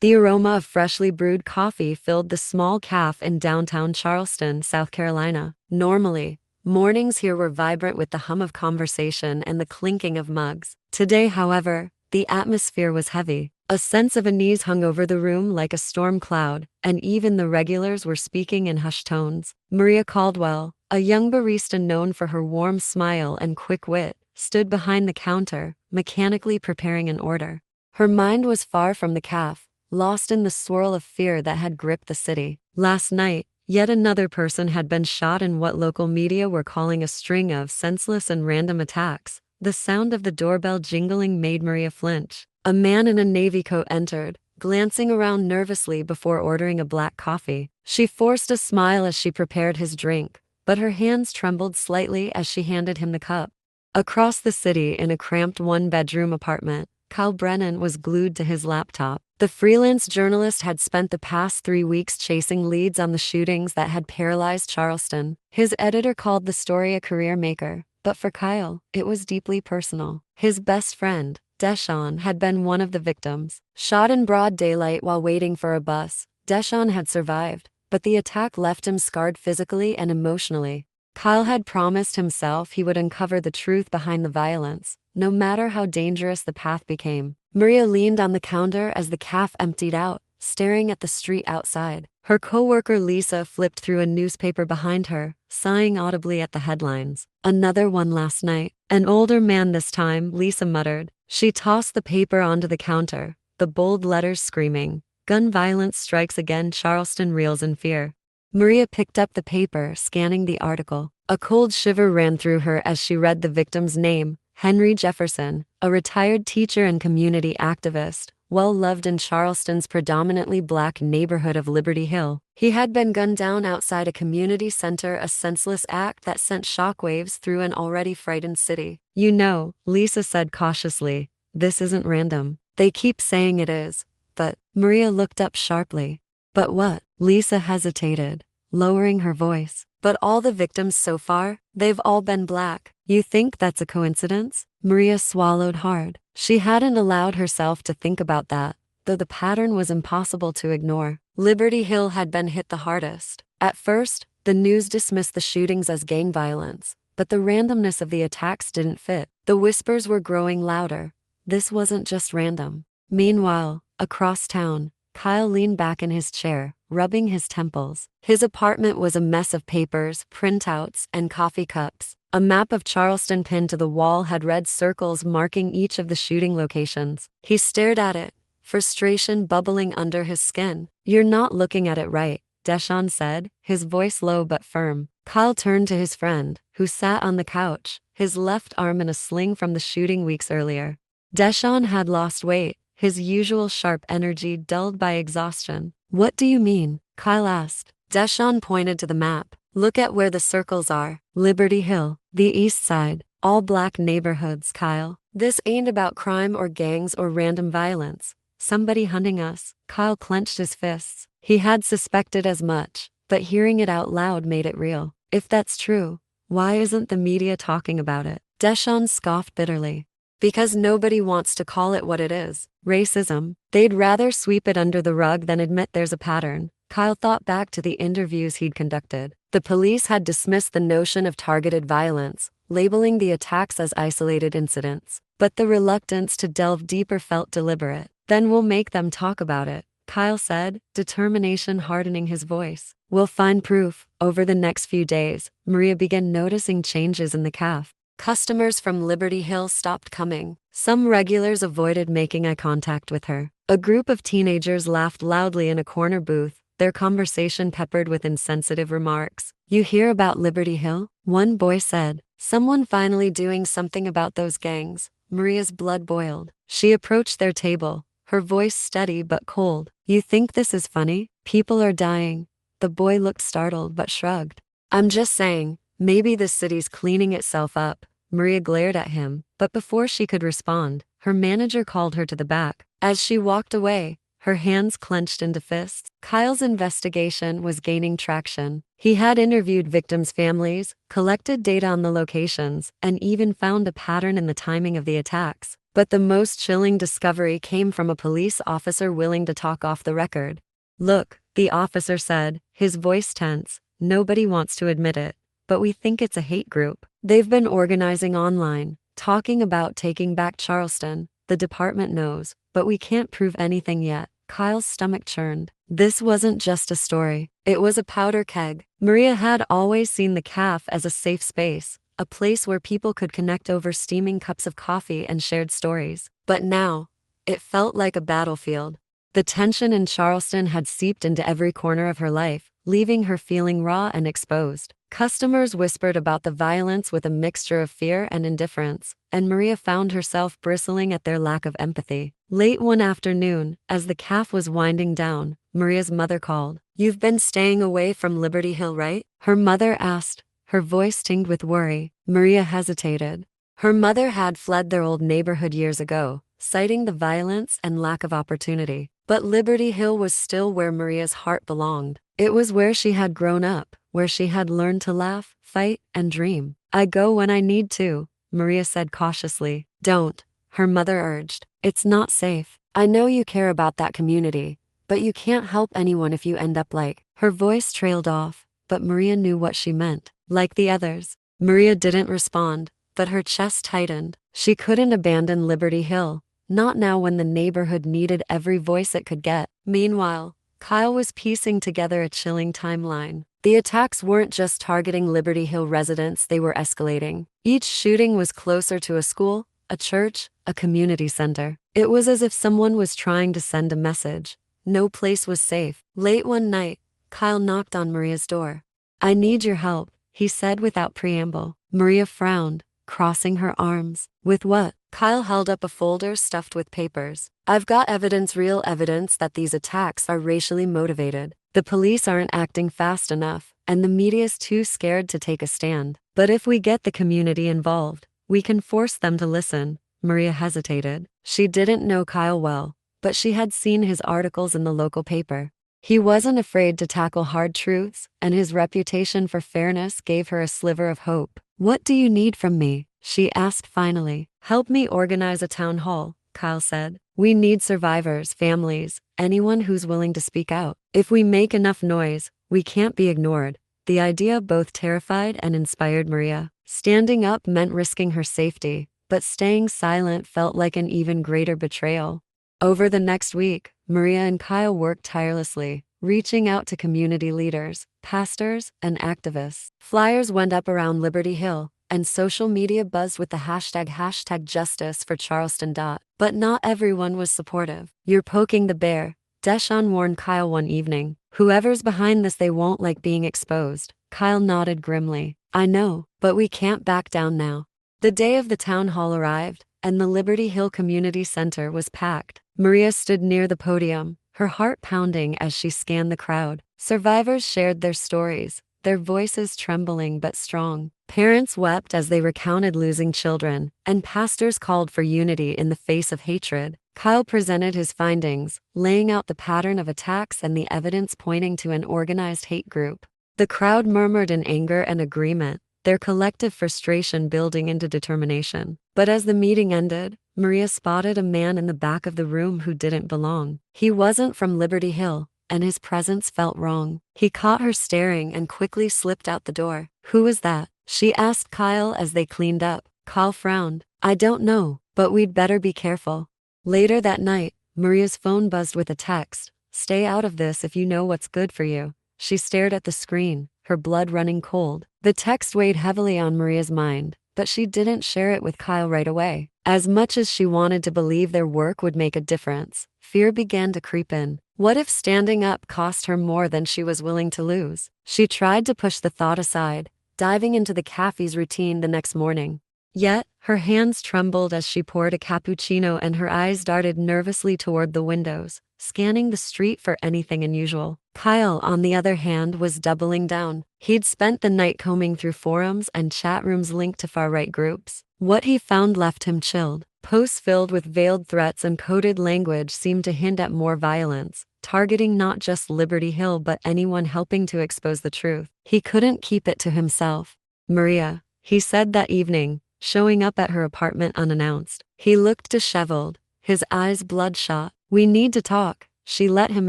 The aroma of freshly brewed coffee filled the small cafe in downtown Charleston, South Carolina. Normally, mornings here were vibrant with the hum of conversation and the clinking of mugs. Today, however, the atmosphere was heavy. A sense of unease hung over the room like a storm cloud, and even the regulars were speaking in hushed tones. Maria Caldwell, a young barista known for her warm smile and quick wit, stood behind the counter, mechanically preparing an order. Her mind was far from the cafe, lost in the swirl of fear that had gripped the city. Last night, yet another person had been shot in what local media were calling a string of senseless and random attacks. The sound of the doorbell jingling made Maria flinch. A man in a navy coat entered, glancing around nervously before ordering a black coffee. She forced a smile as she prepared his drink, but her hands trembled slightly as she handed him the cup. Across the city, in a cramped one-bedroom apartment, Kyle Brennan was glued to his laptop. The freelance journalist had spent the past 3 weeks chasing leads on the shootings that had paralyzed Charleston. His editor called the story a career maker, but for Kyle, it was deeply personal. His best friend, Deshawn, had been one of the victims. Shot in broad daylight while waiting for a bus, Deshawn had survived, but the attack left him scarred physically and emotionally. Kyle had promised himself he would uncover the truth behind the violence, no matter how dangerous the path became. Maria leaned on the counter as the cafe emptied out, staring at the street outside. Her coworker Lisa flipped through a newspaper behind her, sighing audibly at the headlines. "Another one last night. An older man this time," Lisa muttered. She tossed the paper onto the counter, the bold letters screaming, "Gun violence strikes again, Charleston reels in fear." Maria picked up the paper, scanning the article. A cold shiver ran through her as she read the victim's name, Henry Jefferson, a retired teacher and community activist, well loved in Charleston's predominantly black neighborhood of Liberty Hill. He had been gunned down outside a community center, a senseless act that sent shockwaves through an already frightened city. "You know," Lisa said cautiously, "this isn't random. They keep saying it is." But Maria looked up sharply. "But what?" Lisa hesitated, lowering her voice. "But all the victims so far, they've all been black." "You think that's a coincidence?" Maria swallowed hard. She hadn't allowed herself to think about that, though the pattern was impossible to ignore. Liberty Hill had been hit the hardest. At first, the news dismissed the shootings as gang violence, but the randomness of the attacks didn't fit. The whispers were growing louder. This wasn't just random. Meanwhile, across town, Kyle leaned back in his chair, rubbing his temples. His apartment was a mess of papers, printouts, and coffee cups. A map of Charleston pinned to the wall had red circles marking each of the shooting locations. He stared at it, frustration bubbling under his skin. "You're not looking at it right," Deshawn said, his voice low but firm. Kyle turned to his friend, who sat on the couch, his left arm in a sling from the shooting weeks earlier. Deshawn had lost weight, his usual sharp energy dulled by exhaustion. "What do you mean?" Kyle asked. Deshawn pointed to the map. "Look at where the circles are. Liberty Hill, the east side, all black neighborhoods, Kyle. This ain't about crime or gangs or random violence. Somebody hunting us." Kyle clenched his fists. He had suspected as much, but hearing it out loud made it real. "If that's true, why isn't the media talking about it?" Deshawn scoffed bitterly. "Because nobody wants to call it what it is. Racism. They'd rather sweep it under the rug than admit there's a pattern." Kyle thought back to the interviews he'd conducted. The police had dismissed the notion of targeted violence, labeling the attacks as isolated incidents. But the reluctance to delve deeper felt deliberate. "Then we'll make them talk about it," Kyle said, determination hardening his voice. "We'll find proof." Over the next few days, Maria began noticing changes in the cafe. Customers from Liberty Hill stopped coming. Some regulars avoided making eye contact with her. A group of teenagers laughed loudly in a corner booth, their conversation peppered with insensitive remarks. "You hear about Liberty Hill?" one boy said. "Someone finally doing something about those gangs." Maria's blood boiled. She approached their table, her voice steady but cold. "You think this is funny? People are dying." The boy looked startled but shrugged. "I'm just saying, maybe this city's cleaning itself up." Maria glared at him, but before she could respond, her manager called her to the back. As she walked away, her hands clenched into fists. Kyle's investigation was gaining traction. He had interviewed victims' families, collected data on the locations, and even found a pattern in the timing of the attacks. But the most chilling discovery came from a police officer willing to talk off the record. "Look," the officer said, his voice tense, "nobody wants to admit it, but we think it's a hate group. They've been organizing online, talking about taking back Charleston. The department knows, but we can't prove anything yet." Kyle's stomach churned. This wasn't just a story, it was a powder keg. Maria had always seen the cafe as a safe space, a place where people could connect over steaming cups of coffee and shared stories. But now, it felt like a battlefield. The tension in Charleston had seeped into every corner of her life, leaving her feeling raw and exposed. Customers whispered about the violence with a mixture of fear and indifference, and Maria found herself bristling at their lack of empathy. Late one afternoon, as the cafe was winding down, Maria's mother called. "You've been staying away from Liberty Hill, right?" her mother asked, her voice tinged with worry. Maria hesitated. Her mother had fled their old neighborhood years ago, citing the violence and lack of opportunity. But Liberty Hill was still where Maria's heart belonged. It was where she had grown up, where she had learned to laugh, fight, and dream. "I go when I need to," Maria said cautiously. "Don't," her mother urged. "It's not safe. I know you care about that community, but you can't help anyone if you end up like." Her voice trailed off, but Maria knew what she meant. Like the others. Maria didn't respond, but her chest tightened. She couldn't abandon Liberty Hill, not now when the neighborhood needed every voice it could get. Meanwhile, Kyle was piecing together a chilling timeline. The attacks weren't just targeting Liberty Hill residents, they were escalating. Each shooting was closer to a school, a church, a community center. It was as if someone was trying to send a message. No place was safe. Late one night, Kyle knocked on Maria's door. "I need your help," he said without preamble. Maria frowned, crossing her arms. "With what?" Kyle held up a folder stuffed with papers. "I've got evidence, real evidence that these attacks are racially motivated. The police aren't acting fast enough, and the media's too scared to take a stand. But if we get the community involved, we can force them to listen." Maria hesitated. She didn't know Kyle well, but she had seen his articles in the local paper. He wasn't afraid to tackle hard truths, and his reputation for fairness gave her a sliver of hope. "What do you need from me?" she asked finally. "Help me organize a town hall," Kyle said. "We need survivors, families, anyone who's willing to speak out. If we make enough noise, we can't be ignored." The idea both terrified and inspired Maria. Standing up meant risking her safety, but staying silent felt like an even greater betrayal. Over the next week, Maria and Kyle worked tirelessly, reaching out to community leaders, pastors, and activists. Flyers went up around Liberty Hill, and social media buzzed with the hashtag Justice for Charleston. But not everyone was supportive. "You're poking the bear," Deshawn warned Kyle one evening. "Whoever's behind this, they won't like being exposed." Kyle nodded grimly. "I know, but we can't back down now." The day of the town hall arrived, and the Liberty Hill Community Center was packed. Maria stood near the podium, her heart pounding as she scanned the crowd. Survivors shared their stories, their voices trembling but strong. Parents wept as they recounted losing children, and pastors called for unity in the face of hatred. Kyle presented his findings, laying out the pattern of attacks and the evidence pointing to an organized hate group. The crowd murmured in anger and agreement, their collective frustration building into determination. But as the meeting ended, Maria spotted a man in the back of the room who didn't belong. He wasn't from Liberty Hill, and his presence felt wrong. He caught her staring and quickly slipped out the door. "Who was that?" she asked Kyle as they cleaned up. Kyle frowned. "I don't know, but we'd better be careful." Later that night, Maria's phone buzzed with a text. "Stay out of this if you know what's good for you." She stared at the screen, her blood running cold. The text weighed heavily on Maria's mind, but she didn't share it with Kyle right away. As much as she wanted to believe their work would make a difference, fear began to creep in. What if standing up cost her more than she was willing to lose? She tried to push the thought aside, diving into the cafe's routine the next morning. Yet, her hands trembled as she poured a cappuccino and her eyes darted nervously toward the windows, scanning the street for anything unusual. Kyle, on the other hand, was doubling down. He'd spent the night combing through forums and chat rooms linked to far-right groups. What he found left him chilled. Posts filled with veiled threats and coded language seemed to hint at more violence, targeting not just Liberty Hill but anyone helping to expose the truth. He couldn't keep it to himself. "Maria," he said that evening, showing up at her apartment unannounced. He looked disheveled, his eyes bloodshot. "We need to talk." She let him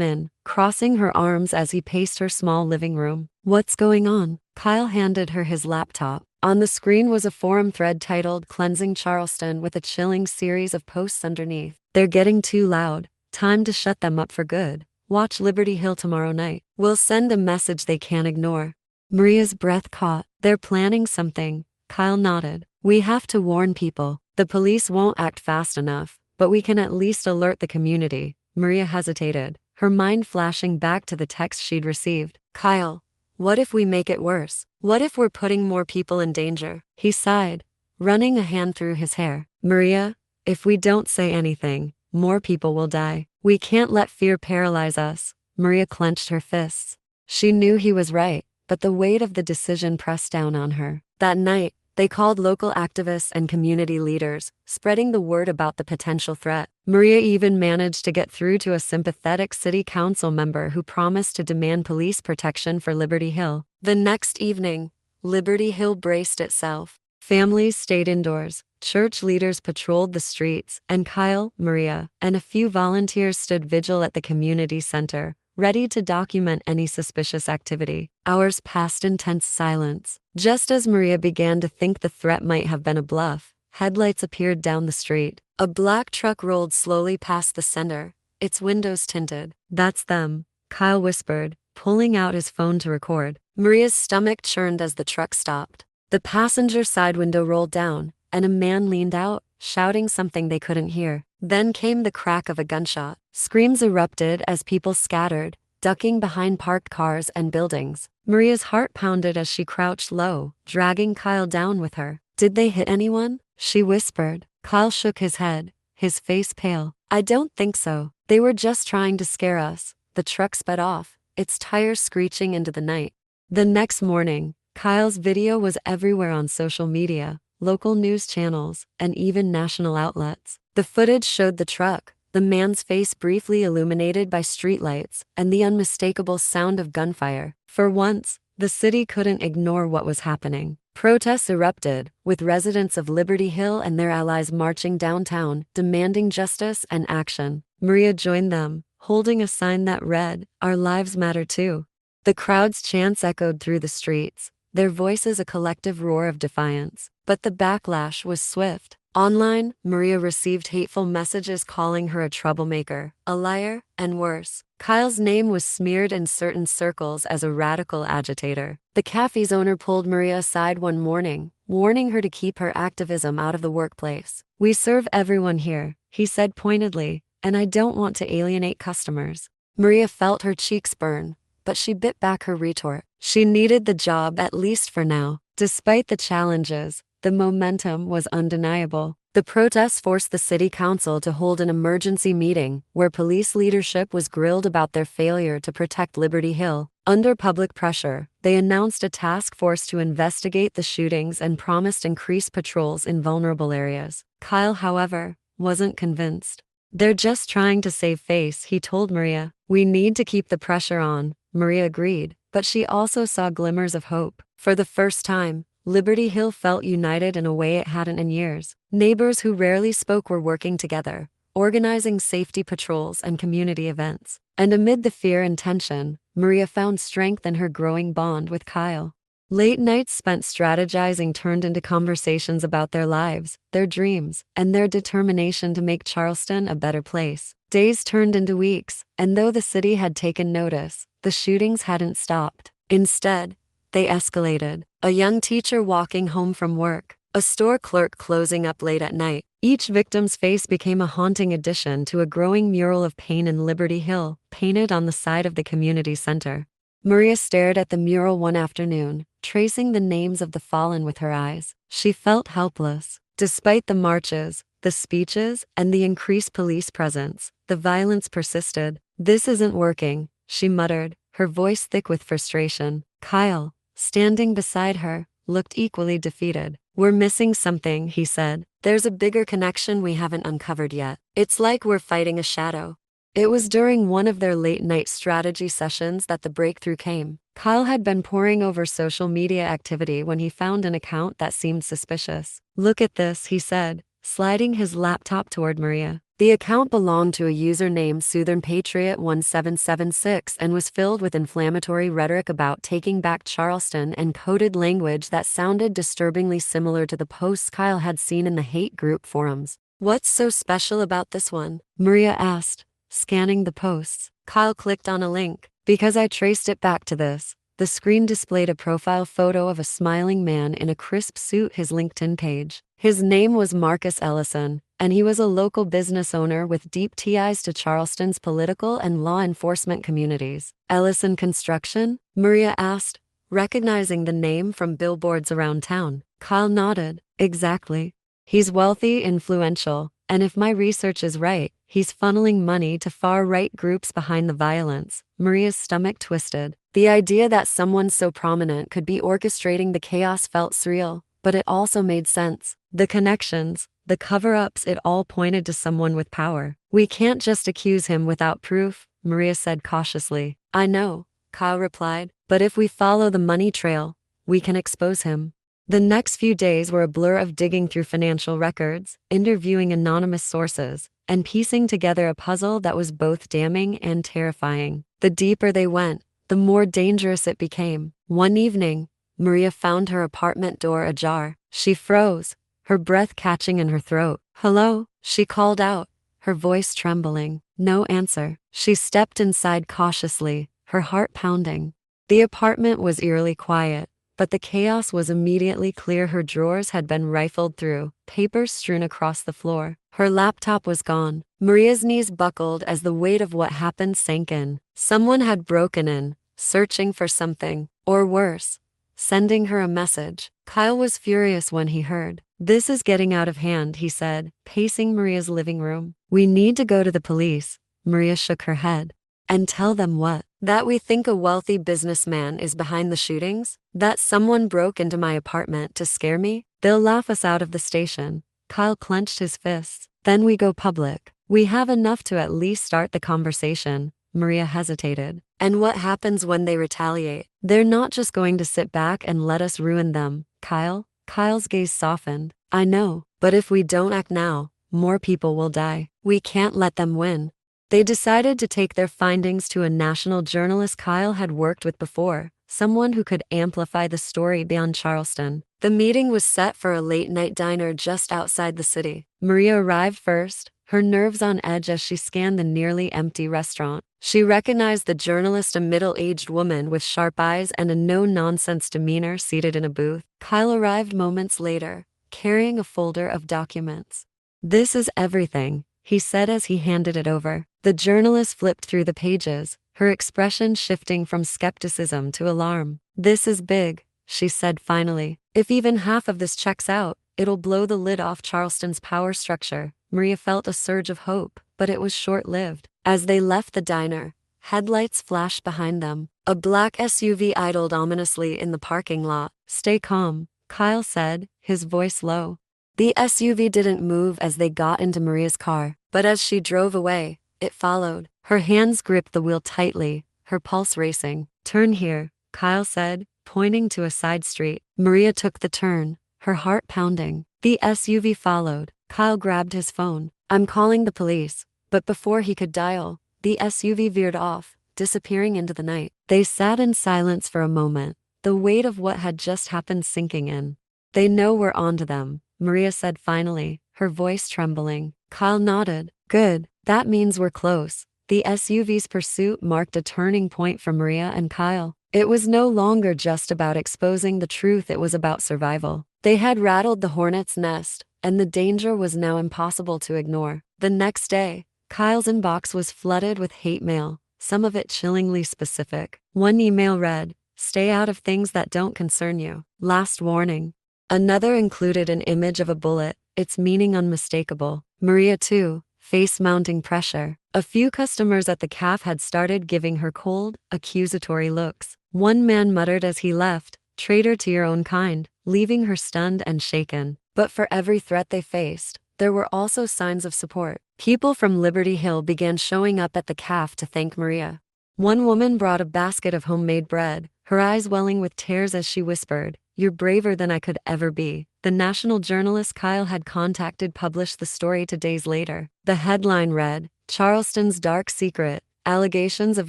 in, crossing her arms as he paced her small living room. "What's going on?" Kyle handed her his laptop. On the screen was a forum thread titled "Cleansing Charleston" with a chilling series of posts underneath. "They're getting too loud. Time to shut them up for good. Watch Liberty Hill tomorrow night. We'll send a message they can't ignore." Maria's breath caught. "They're planning something." Kyle nodded. "We have to warn people. The police won't act fast enough, but we can at least alert the community." Maria hesitated, her mind flashing back to the text she'd received. "Kyle, what if we make it worse? What if we're putting more people in danger?" He sighed, running a hand through his hair. "Maria, if we don't say anything, more people will die. We can't let fear paralyze us." Maria clenched her fists. She knew he was right, but the weight of the decision pressed down on her. That night, they called local activists and community leaders, spreading the word about the potential threat. Maria even managed to get through to a sympathetic city council member who promised to demand police protection for Liberty Hill. The next evening, Liberty Hill braced itself. Families stayed indoors, church leaders patrolled the streets, and Kyle, Maria, and a few volunteers stood vigil at the community center, ready to document any suspicious activity. Hours passed in tense silence. Just as Maria began to think the threat might have been a bluff, headlights appeared down the street. A black truck rolled slowly past the center, its windows tinted. "That's them," Kyle whispered, pulling out his phone to record. Maria's stomach churned as the truck stopped. The passenger side window rolled down, and a man leaned out, shouting something they couldn't hear. Then came the crack of a gunshot. Screams erupted as people scattered, ducking behind parked cars and buildings. Maria's heart pounded as she crouched low, dragging Kyle down with her. "Did they hit anyone?" she whispered. Kyle shook his head, his face pale. "I don't think so. They were just trying to scare us." The truck sped off, its tires screeching into the night. The next morning, Kyle's video was everywhere on social media, local news channels, and even national outlets. The footage showed the truck, the man's face briefly illuminated by streetlights, and the unmistakable sound of gunfire. For once, the city couldn't ignore what was happening. Protests erupted, with residents of Liberty Hill and their allies marching downtown, demanding justice and action. Maria joined them, holding a sign that read, "Our lives matter too." The crowd's chants echoed through the streets, their voices a collective roar of defiance. But the backlash was swift. Online, Maria received hateful messages calling her a troublemaker, a liar, and worse. Kyle's name was smeared in certain circles as a radical agitator. The cafe's owner pulled Maria aside one morning, warning her to keep her activism out of the workplace. "We serve everyone here," he said pointedly, "and I don't want to alienate customers." Maria felt her cheeks burn, but she bit back her retort. She needed the job at least for now. Despite the challenges, the momentum was undeniable. The protests forced the city council to hold an emergency meeting where police leadership was grilled about their failure to protect Liberty Hill. Under public pressure, they announced a task force to investigate the shootings and promised increased patrols in vulnerable areas. Kyle, however, wasn't convinced. "They're just trying to save face," he told Maria. "We need to keep the pressure on." Maria agreed, but she also saw glimmers of hope. For the first time, Liberty Hill felt united in a way it hadn't in years. Neighbors who rarely spoke were working together, organizing safety patrols and community events. And amid the fear and tension, Maria found strength in her growing bond with Kyle. Late nights spent strategizing turned into conversations about their lives, their dreams, and their determination to make Charleston a better place. Days turned into weeks, and though the city had taken notice, the shootings hadn't stopped. Instead, they escalated. A young teacher walking home from work, a store clerk closing up late at night. Each victim's face became a haunting addition to a growing mural of pain in Liberty Hill, painted on the side of the community center. Maria stared at the mural one afternoon, tracing the names of the fallen with her eyes. She felt helpless. Despite the marches, the speeches, and the increased police presence, the violence persisted. "This isn't working," she muttered, her voice thick with frustration. Kyle, standing beside her, looked equally defeated. "We're missing something," he said. "There's a bigger connection we haven't uncovered yet. It's like we're fighting a shadow." It was during one of their late-night strategy sessions that the breakthrough came. Kyle had been poring over social media activity when he found an account that seemed suspicious. "Look at this," he said, sliding his laptop toward Maria. The account belonged to a user named Southern Patriot 1776 and was filled with inflammatory rhetoric about taking back Charleston and coded language that sounded disturbingly similar to the posts Kyle had seen in the hate group forums. "What's so special about this one?" Maria asked, scanning the posts. Kyle clicked on a link. "Because I traced it back to this." The screen displayed a profile photo of a smiling man in a crisp suit, his LinkedIn page. His name was Marcus Ellison, and he was a local business owner with deep ties to Charleston's political and law enforcement communities. "Ellison Construction?" Maria asked, recognizing the name from billboards around town. Kyle nodded. "Exactly. He's wealthy, influential, and if my research is right, he's funneling money to far-right groups behind the violence." Maria's stomach twisted. The idea that someone so prominent could be orchestrating the chaos felt surreal, but it also made sense. The connections, the cover-ups, it all pointed to someone with power. "We can't just accuse him without proof," Maria said cautiously. "I know," Kyle replied, "but if we follow the money trail, we can expose him." The next few days were a blur of digging through financial records, interviewing anonymous sources, and piecing together a puzzle that was both damning and terrifying. The deeper they went, the more dangerous it became. One evening, Maria found her apartment door ajar. She froze, her breath catching in her throat. "Hello?" she called out, her voice trembling. No answer. She stepped inside cautiously, her heart pounding. The apartment was eerily quiet, but the chaos was immediately clear. Her drawers had been rifled through, papers strewn across the floor. Her laptop was gone. Maria's knees buckled as the weight of what happened sank in. Someone had broken in, searching for something, or worse, sending her a message. Kyle was furious when he heard. "This is getting out of hand," he said, pacing Maria's living room. "We need to go to the police." Maria shook her head. "And tell them what?" "That we think a wealthy businessman is behind the shootings? That someone broke into my apartment to scare me? They'll laugh us out of the station." Kyle clenched his fists. "Then we go public. We have enough to at least start the conversation." Maria hesitated. "And what happens when they retaliate?" "They're not just going to sit back and let us ruin them, Kyle." Kyle's gaze softened. "I know, but if we don't act now, more people will die. We can't let them win." They decided to take their findings to a national journalist Kyle had worked with before, someone who could amplify the story beyond Charleston. The meeting was set for a late-night diner just outside the city. Maria arrived first, her nerves on edge as she scanned the nearly empty restaurant. She recognized the journalist, a middle-aged woman with sharp eyes and a no-nonsense demeanor, seated in a booth. Kyle arrived moments later, carrying a folder of documents. "This is everything," he said as he handed it over. The journalist flipped through the pages, her expression shifting from skepticism to alarm. "This is big," she said finally. "If even half of this checks out, it'll blow the lid off Charleston's power structure." Maria felt a surge of hope, but it was short-lived. As they left the diner, headlights flashed behind them. A black SUV idled ominously in the parking lot. "Stay calm," Kyle said, his voice low. The SUV didn't move as they got into Maria's car, but as she drove away, it followed. Her hands gripped the wheel tightly, her pulse racing. "Turn here," Kyle said, pointing to a side street. Maria took the turn, her heart pounding. The SUV followed. Kyle grabbed his phone. "I'm calling the police." But before he could dial, the SUV veered off, disappearing into the night. They sat in silence for a moment, the weight of what had just happened sinking in. "They know we're onto them," Maria said finally, her voice trembling. Kyle nodded. "Good, that means we're close." The SUV's pursuit marked a turning point for Maria and Kyle. It was no longer just about exposing the truth, it was about survival. They had rattled the hornet's nest, and the danger was now impossible to ignore. The next day, Kyle's inbox was flooded with hate mail, some of it chillingly specific. One email read, "Stay out of things that don't concern you. Last warning." Another included an image of a bullet, its meaning unmistakable. Maria, too, faced mounting pressure. A few customers at the cafe had started giving her cold, accusatory looks. One man muttered as he left, "Traitor to your own kind," leaving her stunned and shaken. But for every threat they faced, there were also signs of support. People from Liberty Hill began showing up at the cafe to thank Maria. One woman brought a basket of homemade bread, her eyes welling with tears as she whispered, "You're braver than I could ever be." The national journalist Kyle had contacted published the story 2 days later. The headline read, "Charleston's Dark Secret. Allegations of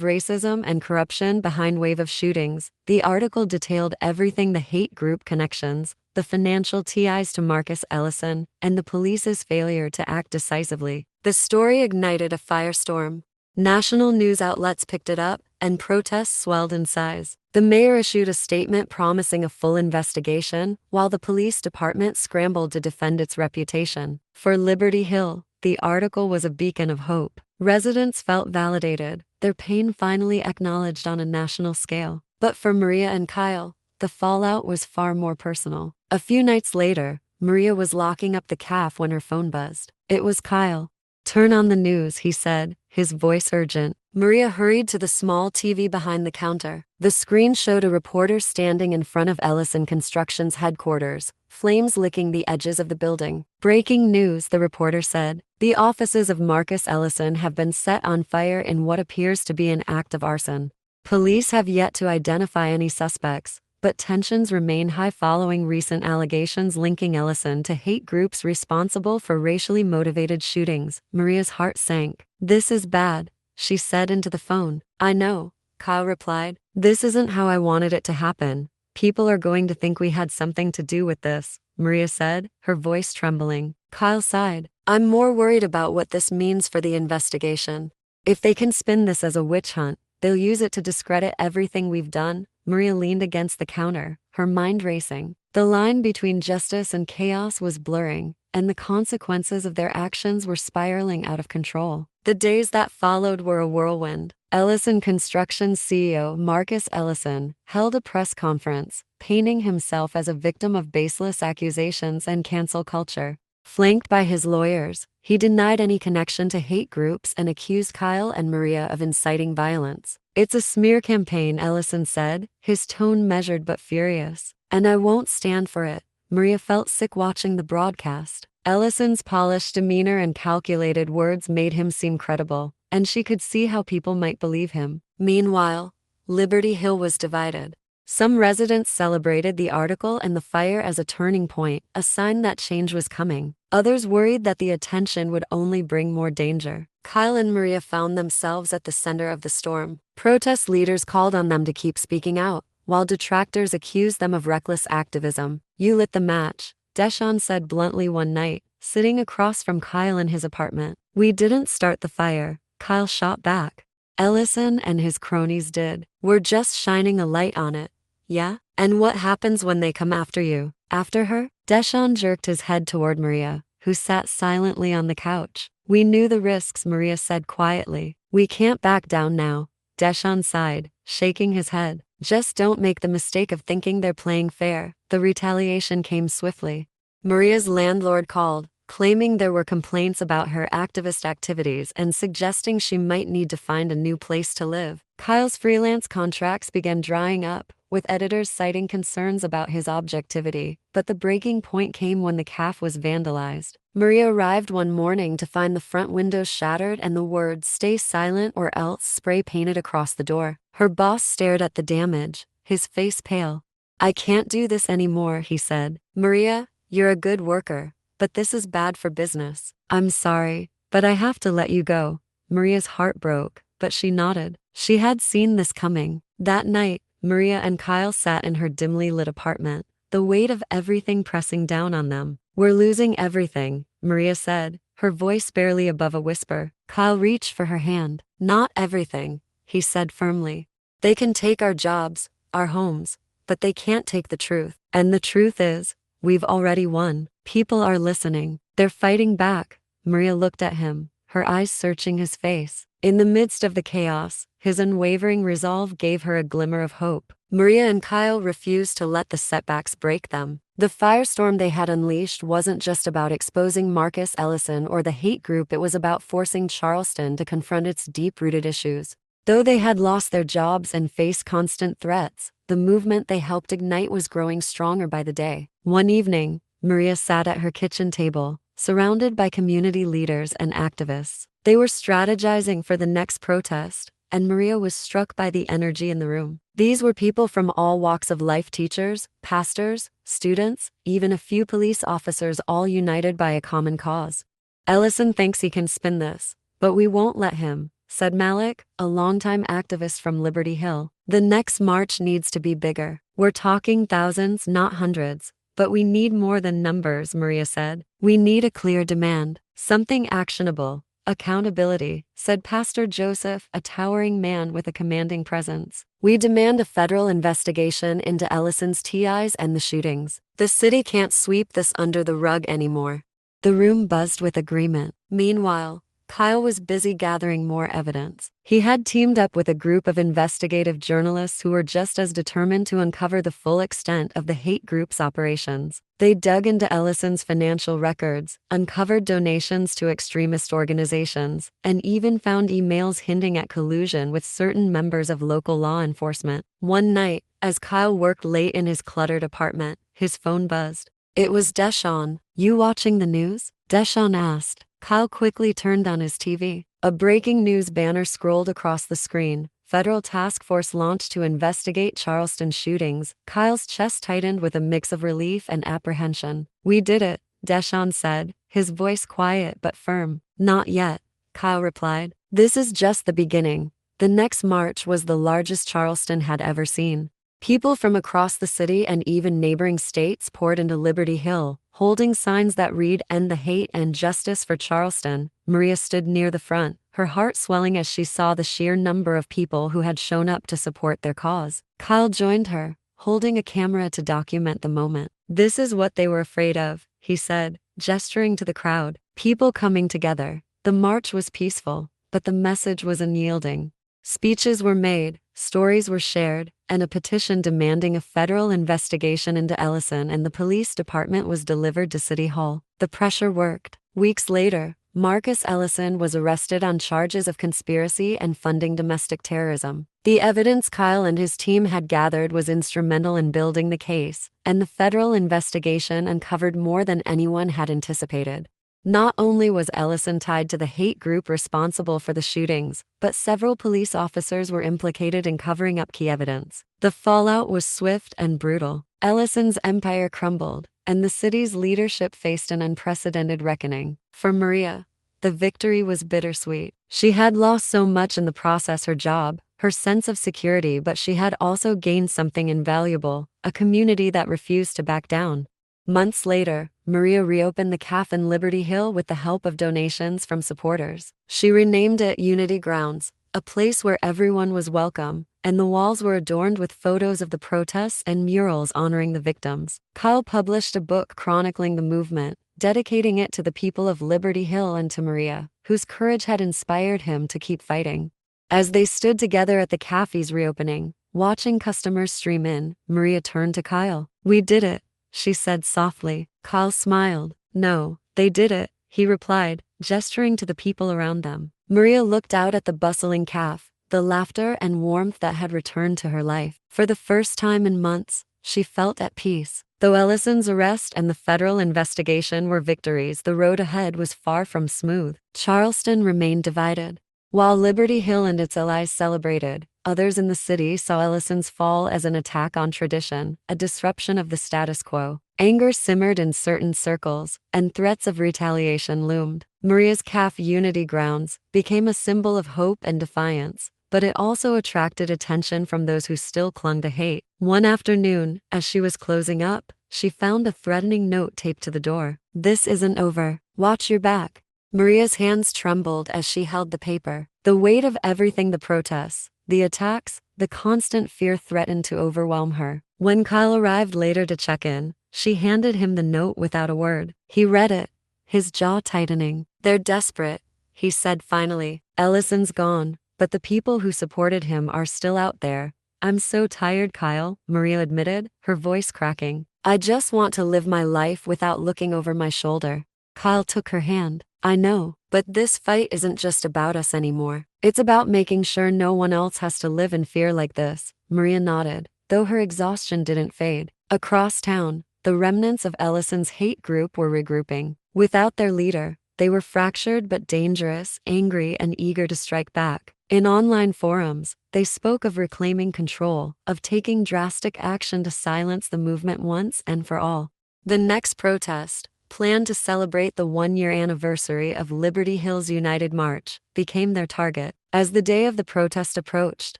racism and corruption behind wave of shootings." The article detailed everything: the hate group connections, the financial ties to Marcus Ellison, and the police's failure to act decisively. The story ignited a firestorm. National news outlets picked it up, and protests swelled in size. The mayor issued a statement promising a full investigation, while the police department scrambled to defend its reputation. For Liberty Hill, the article was a beacon of hope. Residents felt validated, their pain finally acknowledged on a national scale. But for Maria and Kyle, the fallout was far more personal. A few nights later, Maria was locking up the cafe when her phone buzzed. It was Kyle. "Turn on the news," he said, his voice urgent. Maria hurried to the small TV behind the counter. The screen showed a reporter standing in front of Ellison Construction's headquarters, flames licking the edges of the building. "Breaking news," the reporter said. "The offices of Marcus Ellison have been set on fire in what appears to be an act of arson. Police have yet to identify any suspects, but tensions remain high following recent allegations linking Ellison to hate groups responsible for racially motivated shootings." Maria's heart sank. "This is bad," she said into the phone. "I know," Kyle replied. "This isn't how I wanted it to happen. People are going to think we had something to do with this," Maria said, her voice trembling. Kyle sighed. "I'm more worried about what this means for the investigation. If they can spin this as a witch hunt, they'll use it to discredit everything we've done." Maria leaned against the counter, her mind racing. The line between justice and chaos was blurring, and the consequences of their actions were spiraling out of control. The days that followed were a whirlwind. Ellison Construction's CEO, Marcus Ellison, held a press conference, painting himself as a victim of baseless accusations and cancel culture. Flanked by his lawyers, he denied any connection to hate groups and accused Kyle and Maria of inciting violence. "It's a smear campaign," Ellison said, his tone measured but furious. "And I won't stand for it." Maria felt sick watching the broadcast. Ellison's polished demeanor and calculated words made him seem credible, and she could see how people might believe him. Meanwhile, Liberty Hill was divided. Some residents celebrated the article and the fire as a turning point, a sign that change was coming. Others worried that the attention would only bring more danger. Kyle and Maria found themselves at the center of the storm. Protest leaders called on them to keep speaking out, while detractors accused them of reckless activism. "You lit the match," Deshawn said bluntly one night, sitting across from Kyle in his apartment. "We didn't start the fire," Kyle shot back. "Ellison and his cronies did. We're just shining a light on it." "Yeah? And what happens when they come after you?" "After her?" Deshawn jerked his head toward Maria, who sat silently on the couch. "We knew the risks," Maria said quietly. "We can't back down now." Deshawn sighed, shaking his head. "Just don't make the mistake of thinking they're playing fair." The retaliation came swiftly. Maria's landlord called, claiming there were complaints about her activist activities and suggesting she might need to find a new place to live. Kyle's freelance contracts began drying up, with editors citing concerns about his objectivity, but the breaking point came when the cafe was vandalized. Maria arrived one morning to find the front windows shattered and the words "Stay silent or else" spray painted across the door. Her boss stared at the damage, his face pale. "I can't do this anymore," he said. "Maria, you're a good worker, but this is bad for business." "I'm sorry, but I have to let you go." Maria's heart broke, but she nodded. She had seen this coming. That night, Maria and Kyle sat in her dimly lit apartment, the weight of everything pressing down on them. "We're losing everything," Maria said, her voice barely above a whisper. Kyle reached for her hand. "Not everything," he said firmly. "They can take our jobs, our homes, but they can't take the truth. And the truth is, we've already won. People are listening. They're fighting back." Maria looked at him, her eyes searching his face. In the midst of the chaos, his unwavering resolve gave her a glimmer of hope. Maria and Kyle refused to let the setbacks break them. The firestorm they had unleashed wasn't just about exposing Marcus Ellison or the hate group, it was about forcing Charleston to confront its deep-rooted issues. Though they had lost their jobs and faced constant threats, the movement they helped ignite was growing stronger by the day. One evening, Maria sat at her kitchen table, surrounded by community leaders and activists. They were strategizing for the next protest, and Maria was struck by the energy in the room. These were people from all walks of life: teachers, pastors, students, even a few police officers, all united by a common cause. "Ellison thinks he can spin this, but we won't let him," said Malik, a longtime activist from Liberty Hill. "The next march needs to be bigger. We're talking thousands, not hundreds. But we need more than numbers," Maria said. "We need a clear demand, something actionable. Accountability," said Pastor Joseph, a towering man with a commanding presence. "We demand a federal investigation into Ellison's TIs and the shootings. The city can't sweep this under the rug anymore." The room buzzed with agreement. Meanwhile, Kyle was busy gathering more evidence. He had teamed up with a group of investigative journalists who were just as determined to uncover the full extent of the hate group's operations. They dug into Ellison's financial records, uncovered donations to extremist organizations, and even found emails hinting at collusion with certain members of local law enforcement. One night, as Kyle worked late in his cluttered apartment, his phone buzzed. It was Deshawn. "You watching the news?" Deshawn asked. Kyle quickly turned on his TV. A breaking news banner scrolled across the screen. "Federal task force launched to investigate Charleston shootings." Kyle's chest tightened with a mix of relief and apprehension. "We did it," Deshawn said, his voice quiet but firm. "Not yet," Kyle replied. "This is just the beginning." The next march was the largest Charleston had ever seen. People from across the city and even neighboring states poured into Liberty Hill, holding signs that read "End the Hate" and "Justice for Charleston." Maria stood near the front, her heart swelling as she saw the sheer number of people who had shown up to support their cause. Kyle joined her, holding a camera to document the moment. "This is what they were afraid of," he said, gesturing to the crowd. People coming together. The march was peaceful, but the message was unyielding. Speeches were made, stories were shared, and a petition demanding a federal investigation into Ellison and the police department was delivered to City Hall. The pressure worked. Weeks later, Marcus Ellison was arrested on charges of conspiracy and funding domestic terrorism. The evidence Kyle and his team had gathered was instrumental in building the case, and the federal investigation uncovered more than anyone had anticipated. Not only was Ellison tied to the hate group responsible for the shootings, but several police officers were implicated in covering up key evidence. The fallout was swift and brutal. Ellison's empire crumbled, and the city's leadership faced an unprecedented reckoning. For Maria, the victory was bittersweet. She had lost so much in the process: her job, her sense of security, but she had also gained something invaluable, a community that refused to back down. Months later, Maria reopened the cafe in Liberty Hill with the help of donations from supporters. She renamed it Unity Grounds, a place where everyone was welcome, and the walls were adorned with photos of the protests and murals honoring the victims. Kyle published a book chronicling the movement, dedicating it to the people of Liberty Hill and to Maria, whose courage had inspired him to keep fighting. As they stood together at the cafe's reopening, watching customers stream in, Maria turned to Kyle. "We did it," she said softly. Kyle smiled. "No, they did it," he replied, gesturing to the people around them. Maria looked out at the bustling cafe, the laughter and warmth that had returned to her life. For the first time in months, she felt at peace. Though Ellison's arrest and the federal investigation were victories, the road ahead was far from smooth. Charleston remained divided. While Liberty Hill and its allies celebrated, others in the city saw Ellison's fall as an attack on tradition, a disruption of the status quo. Anger simmered in certain circles, and threats of retaliation loomed. Maria's cafe, Unity Grounds, became a symbol of hope and defiance, but it also attracted attention from those who still clung to hate. One afternoon, as she was closing up, she found a threatening note taped to the door. "This isn't over. Watch your back." Maria's hands trembled as she held the paper. The weight of everything: the protests, the attacks, the constant fear threatened to overwhelm her. When Kyle arrived later to check in, she handed him the note without a word. He read it, his jaw tightening. "They're desperate," he said finally. "Ellison's gone, but the people who supported him are still out there." "I'm so tired, Kyle," Maria admitted, her voice cracking. "I just want to live my life without looking over my shoulder." Kyle took her hand. "I know, but this fight isn't just about us anymore. It's about making sure no one else has to live in fear like this." Maria nodded, though her exhaustion didn't fade. Across town, the remnants of Ellison's hate group were regrouping. Without their leader, they were fractured but dangerous, angry and eager to strike back. In online forums, they spoke of reclaiming control, of taking drastic action to silence the movement once and for all. The next protest, planned to celebrate the one-year anniversary of Liberty Hill's United March, became their target. As the day of the protest approached,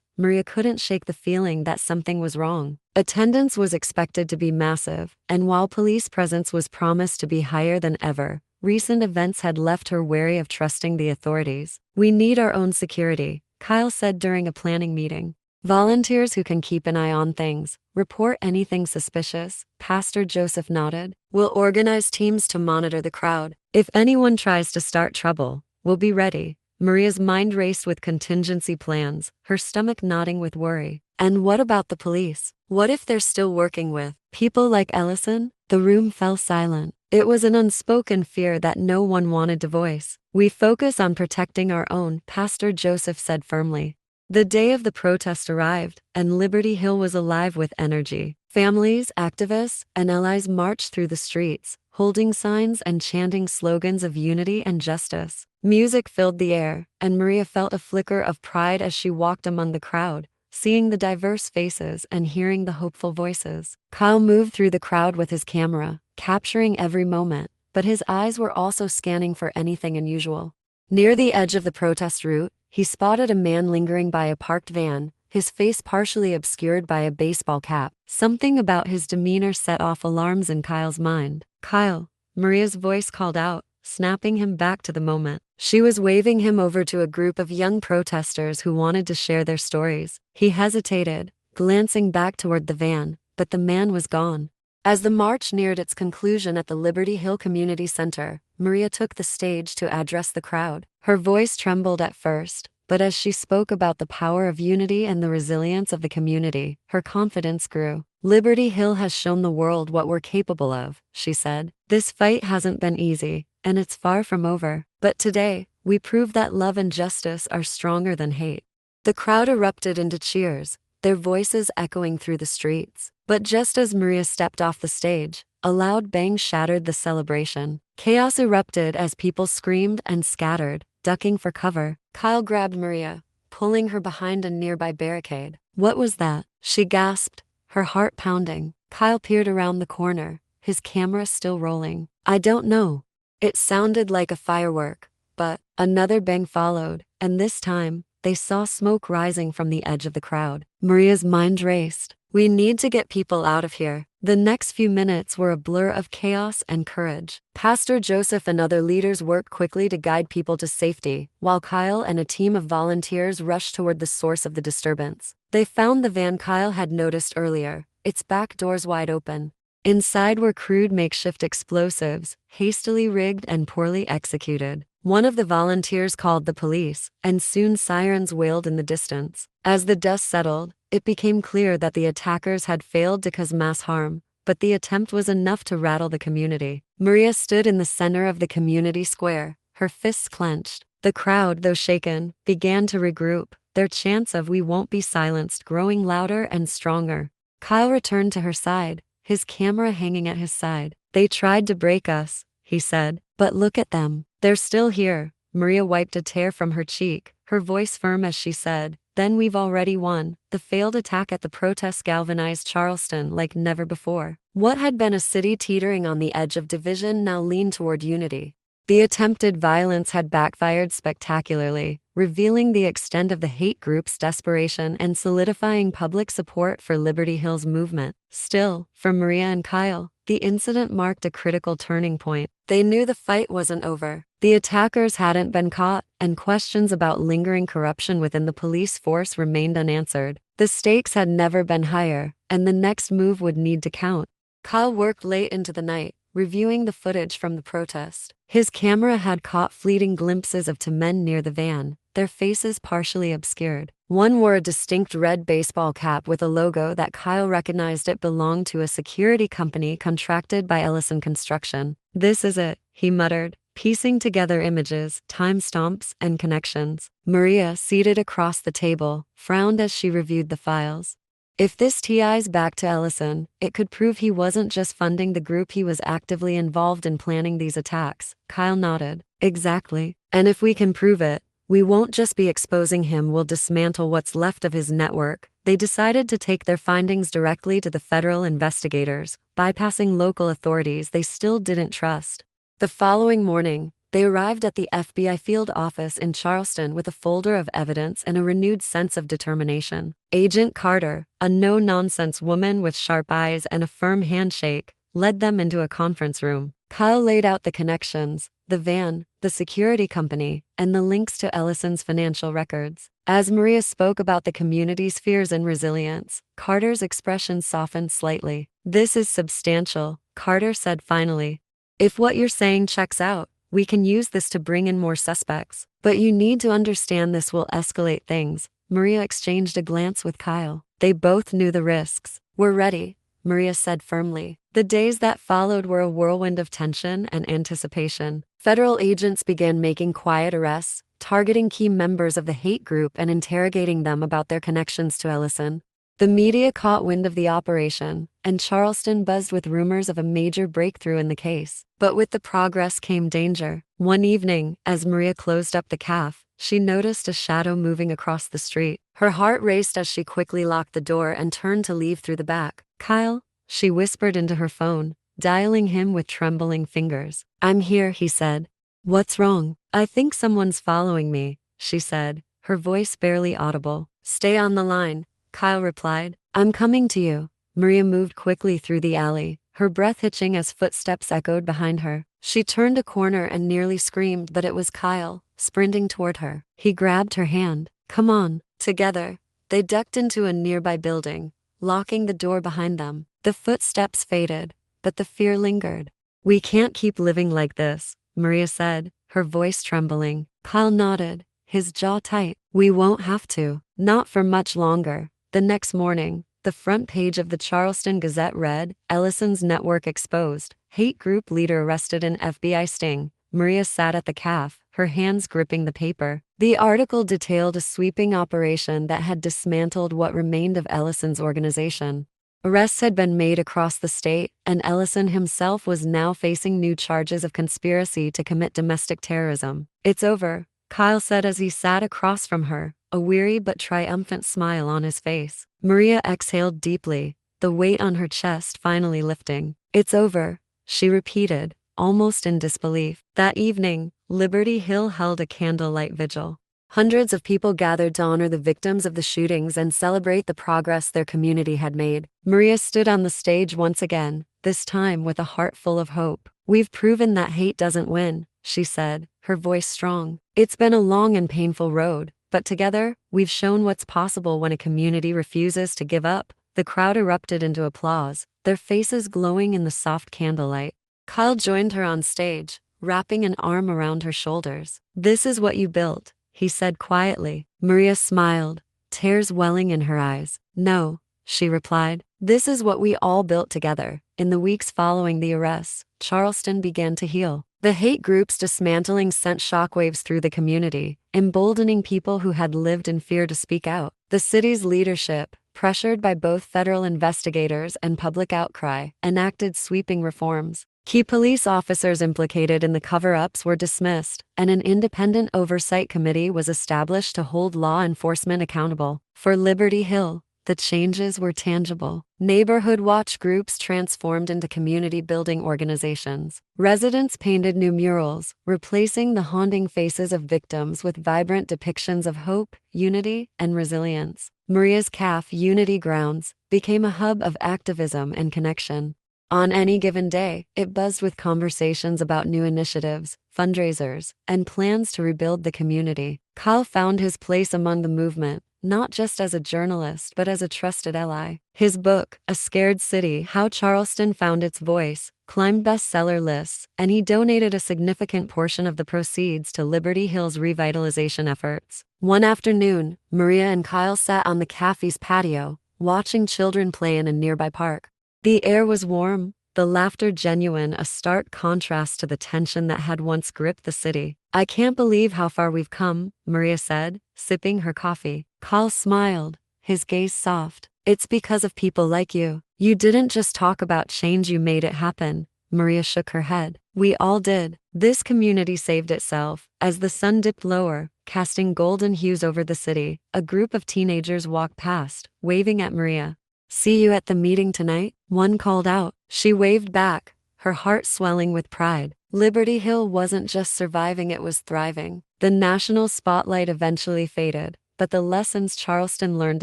Maria couldn't shake the feeling that something was wrong. Attendance was expected to be massive, and while police presence was promised to be higher than ever, recent events had left her wary of trusting the authorities. "We need our own security," Kyle said during a planning meeting. "Volunteers who can keep an eye on things, report anything suspicious," Pastor Joseph nodded. "We'll organize teams to monitor the crowd. If anyone tries to start trouble, we'll be ready." Maria's mind raced with contingency plans, her stomach knotting with worry. And what about the police? What if they're still working with people like Ellison? The room fell silent. It was an unspoken fear that no one wanted to voice. "We focus on protecting our own," Pastor Joseph said firmly. The day of the protest arrived, and Liberty Hill was alive with energy. Families, activists, and allies marched through the streets, holding signs and chanting slogans of unity and justice. Music filled the air, and Maria felt a flicker of pride as she walked among the crowd, seeing the diverse faces and hearing the hopeful voices. Kyle moved through the crowd with his camera, capturing every moment, but his eyes were also scanning for anything unusual. Near the edge of the protest route, he spotted a man lingering by a parked van, his face partially obscured by a baseball cap. Something about his demeanor set off alarms in Kyle's mind. "Kyle," Maria's voice called out, snapping him back to the moment. She was waving him over to a group of young protesters who wanted to share their stories. He hesitated, glancing back toward the van, but the man was gone. As the march neared its conclusion at the Liberty Hill Community Center, Maria took the stage to address the crowd. Her voice trembled at first, but as she spoke about the power of unity and the resilience of the community, her confidence grew. "Liberty Hill has shown the world what we're capable of," she said. "This fight hasn't been easy, and it's far from over. But today, we prove that love and justice are stronger than hate." The crowd erupted into cheers, their voices echoing through the streets. But just as Maria stepped off the stage, a loud bang shattered the celebration. Chaos erupted as people screamed and scattered, ducking for cover. Kyle grabbed Maria, pulling her behind a nearby barricade. "What was that?" she gasped, her heart pounding. Kyle peered around the corner, his camera still rolling. "I don't know. It sounded like a firework." But another bang followed, and this time, they saw smoke rising from the edge of the crowd. Maria's mind raced. "We need to get people out of here." The next few minutes were a blur of chaos and courage. Pastor Joseph and other leaders worked quickly to guide people to safety, while Kyle and a team of volunteers rushed toward the source of the disturbance. They found the van Kyle had noticed earlier, its back doors wide open. Inside were crude makeshift explosives, hastily rigged and poorly executed. One of the volunteers called the police, and soon sirens wailed in the distance. As the dust settled, it became clear that the attackers had failed to cause mass harm, but the attempt was enough to rattle the community. Maria stood in the center of the community square, her fists clenched. The crowd, though shaken, began to regroup, their chants of "We won't be silenced" growing louder and stronger. Kyle returned to her side, his camera hanging at his side. "They tried to break us," he said, "but look at them. They're still here." Maria wiped a tear from her cheek, her voice firm as she said, "Then we've already won." The failed attack at the protest galvanized Charleston like never before. What had been a city teetering on the edge of division now leaned toward unity. The attempted violence had backfired spectacularly, revealing the extent of the hate group's desperation and solidifying public support for Liberty Hill's movement. Still, for Maria and Kyle, the incident marked a critical turning point. They knew the fight wasn't over. The attackers hadn't been caught, and questions about lingering corruption within the police force remained unanswered. The stakes had never been higher, and the next move would need to count. Kyle worked late into the night, reviewing the footage from the protest. His camera had caught fleeting glimpses of two men near the van, their faces partially obscured. One wore a distinct red baseball cap with a logo that Kyle recognized it belonged to a security company contracted by Ellison Construction. "This is it," he muttered, piecing together images, timestamps, and connections. Maria, seated across the table, frowned as she reviewed the files. If this ties back to Ellison, it could prove he wasn't just funding the group, he was actively involved in planning these attacks. Kyle nodded. "Exactly. And if we can prove it, We won't just be exposing him, we'll dismantle what's left of his network. They decided to take their findings directly to the federal investigators, bypassing local authorities they still didn't trust. The following morning, they arrived at the FBI field office in Charleston with a folder of evidence and a renewed sense of determination. Agent Carter, a no-nonsense woman with sharp eyes and a firm handshake, led them into a conference room. Kyle laid out the connections, the van, the security company, and the links to Ellison's financial records. As Maria spoke about the community's fears and resilience, Carter's expression softened slightly. "This is substantial," Carter said finally. "If what you're saying checks out, we can use this to bring in more suspects. But you need to understand this will escalate things." Maria exchanged a glance with Kyle. They both knew the risks. "We're ready," Maria said firmly. The days that followed were a whirlwind of tension and anticipation. Federal agents began making quiet arrests, targeting key members of the hate group and interrogating them about their connections to Ellison. The media caught wind of the operation, and Charleston buzzed with rumors of a major breakthrough in the case. But with the progress came danger. One evening, as Maria closed up the cafe, she noticed a shadow moving across the street. Her heart raced as she quickly locked the door and turned to leave through the back. "Kyle," she whispered into her phone, dialing him with trembling fingers. "I'm here," he said. "What's wrong?" "I think someone's following me," she said, her voice barely audible. "Stay on the line," Kyle replied. "I'm coming to you." Maria moved quickly through the alley, her breath hitching as footsteps echoed behind her. She turned a corner and nearly screamed, but it was Kyle, sprinting toward her. He grabbed her hand. "Come on." Together, they ducked into a nearby building, locking the door behind them. The footsteps faded, but the fear lingered. "We can't keep living like this," Maria said, her voice trembling. Kyle nodded, his jaw tight. "We won't have to. Not for much longer." The next morning, the front page of the Charleston Gazette read, "Ellison's network exposed. Hate group leader arrested in FBI sting." Maria sat at the cafe, her hands gripping the paper. The article detailed a sweeping operation that had dismantled what remained of Ellison's organization. Arrests had been made across the state, and Ellison himself was now facing new charges of conspiracy to commit domestic terrorism. "It's over," Kyle said as he sat across from her, a weary but triumphant smile on his face. Maria exhaled deeply, the weight on her chest finally lifting. "It's over," she repeated, almost in disbelief. That evening, Liberty Hill held a candlelight vigil. Hundreds of people gathered to honor the victims of the shootings and celebrate the progress their community had made. Maria stood on the stage once again, this time with a heart full of hope. "We've proven that hate doesn't win," she said, her voice strong. "It's been a long and painful road, but together, we've shown what's possible when a community refuses to give up." The crowd erupted into applause, their faces glowing in the soft candlelight. Kyle joined her on stage, wrapping an arm around her shoulders. "This is what you built," he said quietly. Maria smiled, tears welling in her eyes. "No," she replied. "This is what we all built together." In the weeks following the arrests, Charleston began to heal. The hate group's dismantling sent shockwaves through the community, emboldening people who had lived in fear to speak out. The city's leadership, pressured by both federal investigators and public outcry, enacted sweeping reforms. Key police officers implicated in the cover-ups were dismissed, and an independent oversight committee was established to hold law enforcement accountable. For Liberty Hill, the changes were tangible. Neighborhood watch groups transformed into community-building organizations. Residents painted new murals, replacing the haunting faces of victims with vibrant depictions of hope, unity, and resilience. Maria's Cafe, Unity Grounds, became a hub of activism and connection. On any given day, it buzzed with conversations about new initiatives, fundraisers, and plans to rebuild the community. Kyle found his place among the movement, not just as a journalist but as a trusted ally. His book, A Scared City: How Charleston Found Its Voice, climbed bestseller lists, and he donated a significant portion of the proceeds to Liberty Hill's revitalization efforts. One afternoon, Maria and Kyle sat on the cafe's patio, watching children play in a nearby park. The air was warm, the laughter genuine, a stark contrast to the tension that had once gripped the city. "I can't believe how far we've come," Maria said, sipping her coffee. Kyle smiled, his gaze soft. "It's because of people like you. You didn't just talk about change, you made it happen." Maria shook her head. We all did. This community saved itself. As the sun dipped lower, casting golden hues over the city, a group of teenagers walked past, waving at Maria. See you at the meeting tonight? One called out. She waved back, her heart swelling with pride. Liberty Hill wasn't just surviving, it was thriving. The national spotlight eventually faded, but the lessons Charleston learned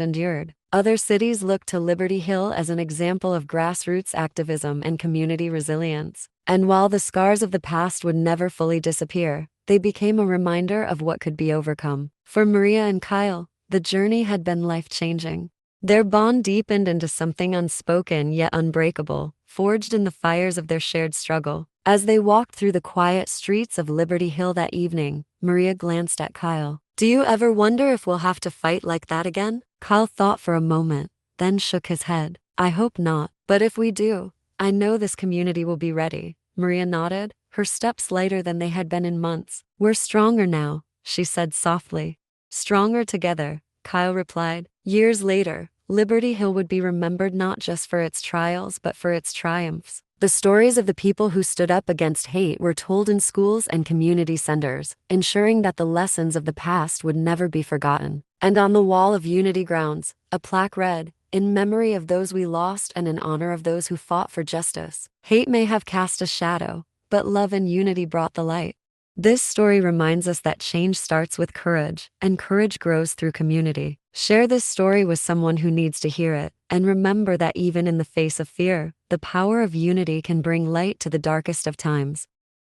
endured. Other cities looked to Liberty Hill as an example of grassroots activism and community resilience. And while the scars of the past would never fully disappear, they became a reminder of what could be overcome. For Maria and Kyle, the journey had been life-changing. Their bond deepened into something unspoken yet unbreakable, forged in the fires of their shared struggle. As they walked through the quiet streets of Liberty Hill that evening, Maria glanced at Kyle. Do you ever wonder if we'll have to fight like that again? Kyle thought for a moment, then shook his head. I hope not. But if we do, I know this community will be ready. Maria nodded, her steps lighter than they had been in months. We're stronger now, she said softly. Stronger together, Kyle replied. Years later, Liberty Hill would be remembered not just for its trials but for its triumphs. The stories of the people who stood up against hate were told in schools and community centers, ensuring that the lessons of the past would never be forgotten. And on the wall of Unity grounds, a plaque read, "In memory of those we lost and in honor of those who fought for justice. Hate may have cast a shadow, but love and unity brought the light." This story reminds us that change starts with courage, and courage grows through community. Share this story with someone who needs to hear it, and remember that even in the face of fear, the power of unity can bring light to the darkest of times.